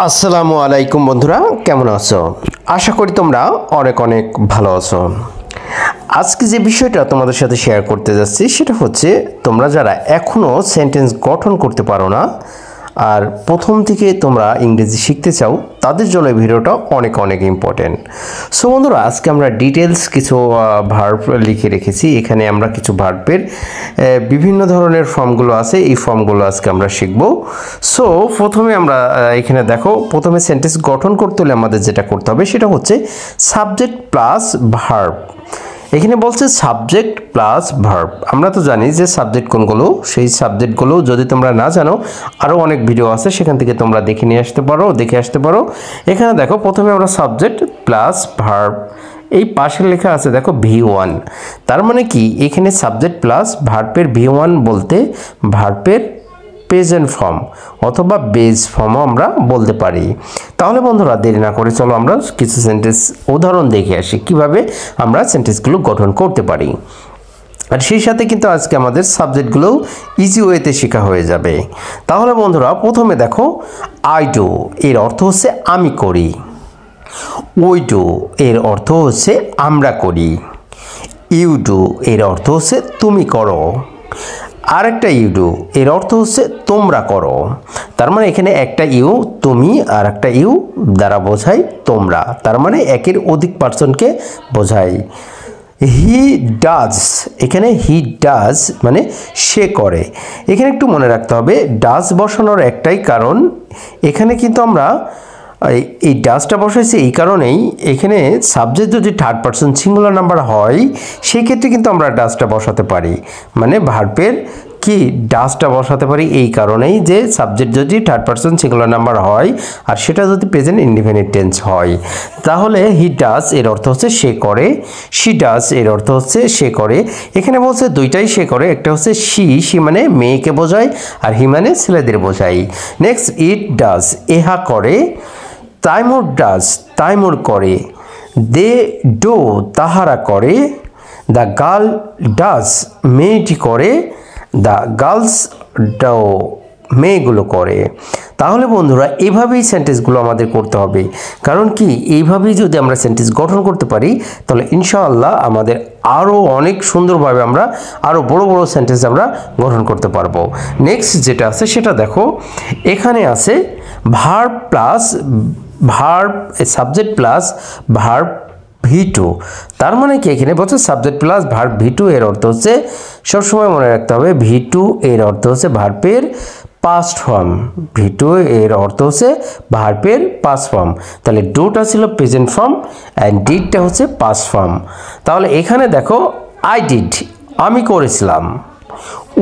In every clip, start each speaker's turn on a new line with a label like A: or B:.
A: আসসালামু আলাইকুম বন্ধুরা, কেমন আছো? আশা করি তোমরা অনেক অনেক ভালো আছো। আজকে যে বিষয়টা তোমাদের সাথে শেয়ার করতে যাচ্ছি সেটা হচ্ছে, তোমরা যারা এখনও সেন্টেন্স গঠন করতে পারো না আর প্রথম থেকে তোমরা ইংরেজি শিখতে চাও, তাদের জন্য এই ভিডিওটা অনেক অনেক ইম্পর্টেন্ট। সো বন্ধুরা, আজকে আমরা ডিটেলস কিছু ভার্ব লিখে রেখেছি। এখানে আমরা কিছু ভার্বের বিভিন্ন ধরনের ফর্মগুলো আছে, এই ফর্মগুলো আজকে আমরা শিখব। সো প্রথমে আমরা এখানে দেখো, প্রথমে সেন্টেন্স গঠন করতে হলে আমাদের যেটা করতে হবে সেটা হচ্ছে সাবজেক্ট প্লাস ভার্ব। এখানে বলছে সাবজেক্ট প্লাস ভার্ব। আমরা তো জানি যে সাবজেক্ট কোনগুলো, সেই সাবজেক্টগুলো যদি তোমরা না জানো, আরও অনেক ভিডিও আছে, সেখান থেকে তোমরা দেখে আসতে পারো। এখানে দেখো, প্রথমে আমরা সাবজেক্ট প্লাস ভার্ব, এই পাশে লেখা আছে দেখো V1। তার মানে কি, এখানে সাবজেক্ট প্লাস ভার্বের V1 বলতে ভার্বের প্রেজেন্ট ফর্ম অথবা বেস ফর্মও আমরা বলতে পারি। তাহলে বন্ধুরা, দেরি না করে চলো আমরা কিছু সেন্টেন্স উদাহরণ দেখে আসি কিভাবে আমরা সেন্টেন্সগুলো গঠন করতে পারি। আর সেই সাথে কিন্তু আজকে আমাদের সাবজেক্টগুলো ইজি ওয়েতে শেখা হয়ে যাবে। তাহলে বন্ধুরা, প্রথমে দেখো, আই ডু এর অর্থ হচ্ছে আমি করি, উই ডু এর অর্থ হচ্ছে আমরা করি, ইউ ডু এর অর্থ হচ্ছে তুমি করো, আরেকটা ইউ ডু এর অর্থ হচ্ছে তোমরা করো। তার মানে এখানে একটা ইউ তুমি আর একটা ইউ দ্বারা বোঝাই তোমরা, তার মানে একের অধিক পার্সনকে বোঝায়। হি ডাজ, এখানে হি ডাজ মানে সে করে। এখানে একটু মনে রাখতে হবে, ডাজ বসানোর একটাই কারণ, এখানে কিন্তু আমরা এই ডাজটা বসাইছি এই কারণেই, এখানে সাবজেক্ট যদি থার্ড পারসন সিঙ্গুলার নাম্বার হয় সেই ক্ষেত্রে কিন্তু আমরা ডাজটা বসাতে পারি, মানে ভার্বের কি ডাজটা বসাতে পারি এই কারণেই যে সাবজেক্ট যদি থার্ড পারসন সিঙ্গুলার নাম্বার হয় আর সেটা যদি প্রেজেন্ট ইনডিফিনিট টেন্স হয়। তাহলে হি ডাজ এর অর্থ হচ্ছে সে করে, শি ডাজ এর অর্থ হচ্ছে সে করে। এখানে বলছে দুইটাই সে করে, একটা হচ্ছে শি মানে মেয়েকে বোঝায় আর হি মানে ছেলেদের বোঝায়। নেক্সট, ইট ডাজ এহা করে, তাইমুর ডাজ তাইমুর করে, দে ডো তাহারা করে, দ্য গার্ল ডাজ মেয়েটি করে, দ্য গার্লস ডো মেয়েগুলো করে। তাহলে বন্ধুরা, এইভাবেই সেন্টেন্সগুলো আমাদের করতে হবে। কারণ কি, এইভাবেই যদি আমরা সেন্টেন্স গঠন করতে পারি তাহলে ইনশাআল্লাহ আমাদের আরও অনেক সুন্দরভাবে আমরা আরও বড় বড় সেন্টেন্স আমরা গঠন করতে পারবো। নেক্সট যেটা আছে সেটা দেখো, এখানে আছে verb plus verb, subject plus verb V2। তার মানে কি, এখানে বলছে সাবজেক্ট প্লাস ভার্ব V2 এর অর্থ হচ্ছে, সবসময় মনে রাখতে হবে V2 এর অর্থ হচ্ছে ভার্বের পাস্ট ফর্ম, V2 এর অর্থ হচ্ছে ভার্বের পাস্ট ফর্ম। তাহলে ডুটা ছিল প্রেজেন্ট ফর্ম অ্যান্ড ডিডটা হচ্ছে পাস্ট ফর্ম। তাহলে এখানে দেখো, আই ডিড আমি করেছিলাম,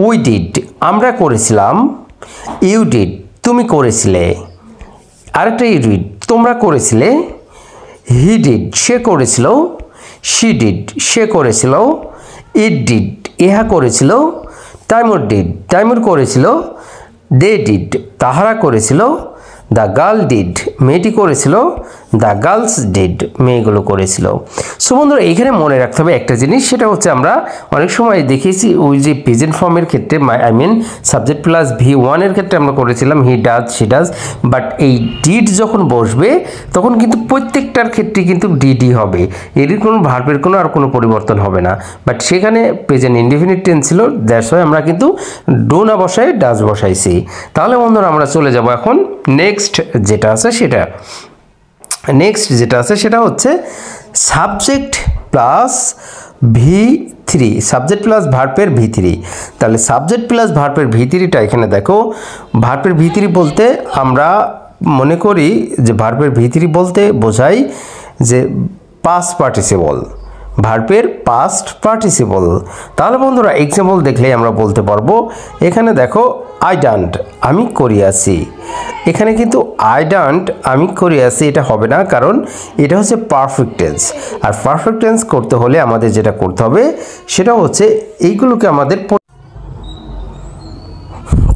A: উই ডিড আমরা করেছিলাম, ইউ ডিড তুমি করেছিলে, আরেকটা ইউ ডিড তোমরা করেছিলে, হি ডিড সে করেছিল, শি ডিড সে করেছিল, ইট ডিড ইহা করেছিল, তাইমুর ডিড তাইমুর করেছিল, দে ডিড তাহারা করেছিল, দ্য গার্ল ডিড মেয়েটি করেছিল, দ্য গার্লস ডিড মেয়েগুলো করেছিল। সো বন্ধুরা, এখানে মনে রাখতে হবে একটা জিনিস, সেটা হচ্ছে আমরা অনেক সময় দেখেছি ওই যে প্রেজেন্ট ফর্মের ক্ষেত্রে, I mean subject plus V1 এর ক্ষেত্রে আমরা করেছিলাম he does she does, but এই ডিড যখন বসবে তখন কিন্তু প্রত্যেকটার ক্ষেত্রে কিন্তু ডিডি হবে, এর কোনো ভার্বের কোনো আর কোনো পরিবর্তন হবে না। বাট সেখানে প্রেজেন্ট ইনডিফিনিট টেন্স ছিল, দ্যাটস ওয়াই আমরা কিন্তু ডো না বসাই ডাজ বসাইছি। তাহলে বন্ধুরা, আমরা চলে যাব এখন নেক্সট যেটা আছে সেটা হচ্ছে subject plus V3, subject plus ভার্বের V3। তাহলে সাবজেক্ট প্লাস ভার্বের V3টা এখানে দেখো, ভার্বের V3 বলতে আমরা মনে করি যে ভার্বের V3 বলতে বোঝাই যে পাস্ট পার্টিসিপল, ভার্বের পাস্ট পার্টিসিপল। তাহলে বন্ধুরা, এক্সাম্পল দেখলেই আমরা বলতে পারবো। এখানে দেখো, আই ডান্ট আমি করিয়াছি। এখানে কিন্তু আই ডান্ট আমি করিয়াছি এটা হবে না, কারণ এটা হচ্ছে পারফেক্ট টেন্স। আর পারফেক্ট টেন্স করতে হলে আমাদের যেটা করতে হবে সেটা হচ্ছে এইগুলোকে আমাদের।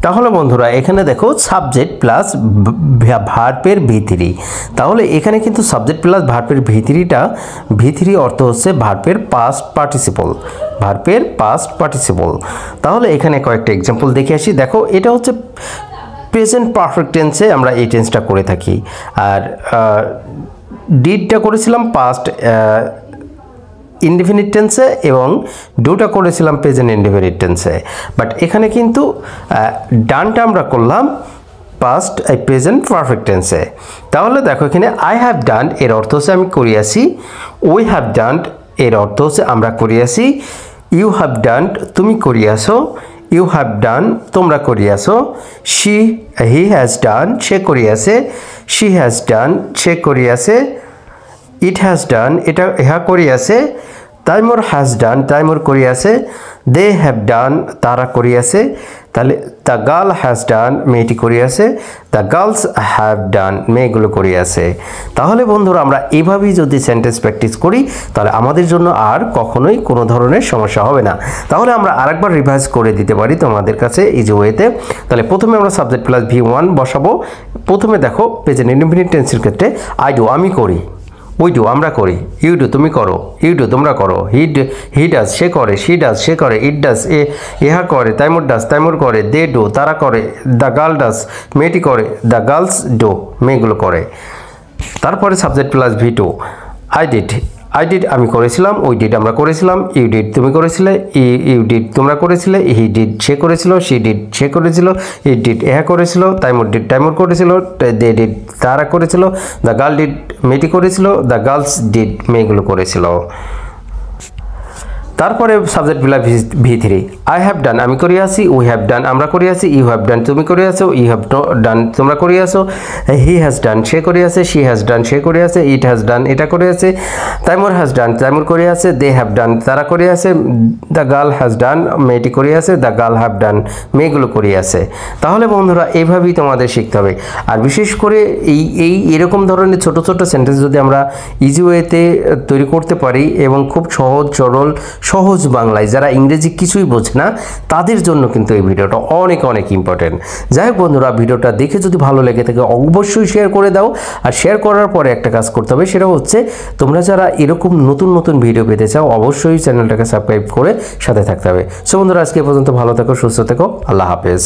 A: তাহলে বন্ধুরা, এখানে দেখো সাবজেক্ট প্লাস ভার্বের V3। তাহলে এখানে কিন্তু সাবজেক্ট প্লাস ভার্বের V3 অর্থ হচ্ছে ভার্বের পাস্ট পার্টিসিপল, তাহলে এখানে কয়েকটা এক্সাম্পল দেখে আসি। দেখো, এটা হচ্ছে প্রেজেন্ট পারফেক্ট টেন্সে আমরা এই টেন্সটা করে থাকি। আর ডিডটা করেছিলাম পাস্ট ইনডিফিনিট টেন্সে এবং ডুটা করেছিলাম প্রেজেন্ট ইনডিফিনিট টেন্সে। বাট এখানে কিন্তু ডানটা আমরা করলাম পাস্ট প্রেজেন্ট পারফেক্ট টেন্সে। তাহলে দেখো এখানে আই হ্যাভ ডান এর অর্থ হচ্ছে আমি করিয়াছি, উই হ্যাভ ডান এর অর্থ হচ্ছে আমরা করিয়াছি, ইউ হ্যাভ ডান তুমি করিয়াছো, ইউ হ্যাভ ডান তোমরা করিয়াছো, হি হ্যাজ ডান সে করিয়াছে, শি হ্যাজ ডান সে করিয়াছে, ইট হ্যাজ ডান এটা ইহা করিয়াছে, তাইমুর হ্যাজ ডান তাইমুর করিয়াছে, দে হ্যাভ ডান তারা করিয়াছে। তাহলে দ্য গার্ল হ্যাজ ডান মেয়েটি করিয়াছে, দ্য গার্লস হ্যাভ ডান মেয়েগুলো করিয়াছে। তাহলে বন্ধুরা আমরা এভাবেই যদি সেন্টেন্স প্র্যাকটিস করি তাহলে আমাদের জন্য আর কখনোই কোনো ধরনের সমস্যা হবে না। তাহলে আমরা আরেকবার রিভাইজ করে দিতে পারি তোমাদের কাছে ইজি ওয়েতে। তাহলে প্রথমে আমরা সাবজেক্ট প্লাস V1 বসাবো। প্রথমে দেখো প্রেজেন্ট ইনডিফিনিট টেন্সের ক্ষেত্রে আই ডু আমি করি, উই ডু আমরা করি, ইউ ডু তুমি করো, ইউ ডু তোমরা করো, হি ডাজ সে করে, শি ডাজ সে করে, ইট ডাজ ইহা করে, তাইমুর ডাজ তাইমুর করে, দে ডু তারা করে, দ্য গার্ল ডাজ মেয়েটি করে, দ্য গার্লস ডু মেয়েগুলো করে। তারপরে subject plus V2 I did আমি করেছিলাম, উই ডিড আমরা করেছিলাম, ইউ ডিড তুমি করেছিলে, ইউ ডিড তোমরা করেছিলে, হি ডিড সে করেছিল, শি ডিড সে করেছিল, ইট ডিড ইহা করেছিল, তাইমুর ডিড তাইমুর করেছিল, দে ডিড তারা করেছিল, দ্য গার্ল ডিড মেয়েটি করেছিল, দ্য গার্লস ডিড মেয়েগুলো করেছিল। তারপরে subject plus V3 I have done আমি করিয়াছি, উই হ্যাভ ডান আমরা করিয়াছি, ইউ হ্যাভ ডান তুমি করিয়াছো, ইউ হ্যাভ ডান তোমরা করিয়াছো, হি হ্যাজ ডান সে করিয়াছে, শি হ্যাজ ডান সে করিয়াছে, ইট হ্যাজ ডান এটা করিয়াছে, তাইমুর হ্যাজ ডান তাইমুর করিয়াছে, দে হ্যাভ ডান তারা করিয়াছে, দ্য গার্ল হ্যাজ ডান মেয়েটি করিয়াছে, দ্য গার্ল হ্যাভ ডান মেয়েগুলো করিয়াছে। তাহলে বন্ধুরা এইভাবেই তোমাদের শিখতে হবে। আর বিশেষ করে এরকম ধরনের ছোট ছোট সেন্টেন্স যদি আমরা ইজি ওয়েতে তৈরি করতে পারি এবং খুব সহজ সরল সহজ বাংলায় যারা ইংরেজি কিছুই বোঝে না তাদের জন্য কিন্তু এই ভিডিওটা অনেক অনেক ইম্পর্টেন্ট। যাই হোক বন্ধুরা ভিডিওটা দেখে যদি ভালো লেগে থাকে অবশ্যই শেয়ার করে দাও। আর শেয়ার করার পরে একটা কাজ করতে হবে, সেটা হচ্ছে তোমরা যারা এরকম নতুন নতুন ভিডিও পেতে চাও অবশ্যই চ্যানেলটাকে সাবস্ক্রাইব করে সাথে থাকতে হবে। সো বন্ধুরা আজকে পর্যন্ত ভালো থেকো, সুস্থ থেকো, আল্লাহ হাফেজ।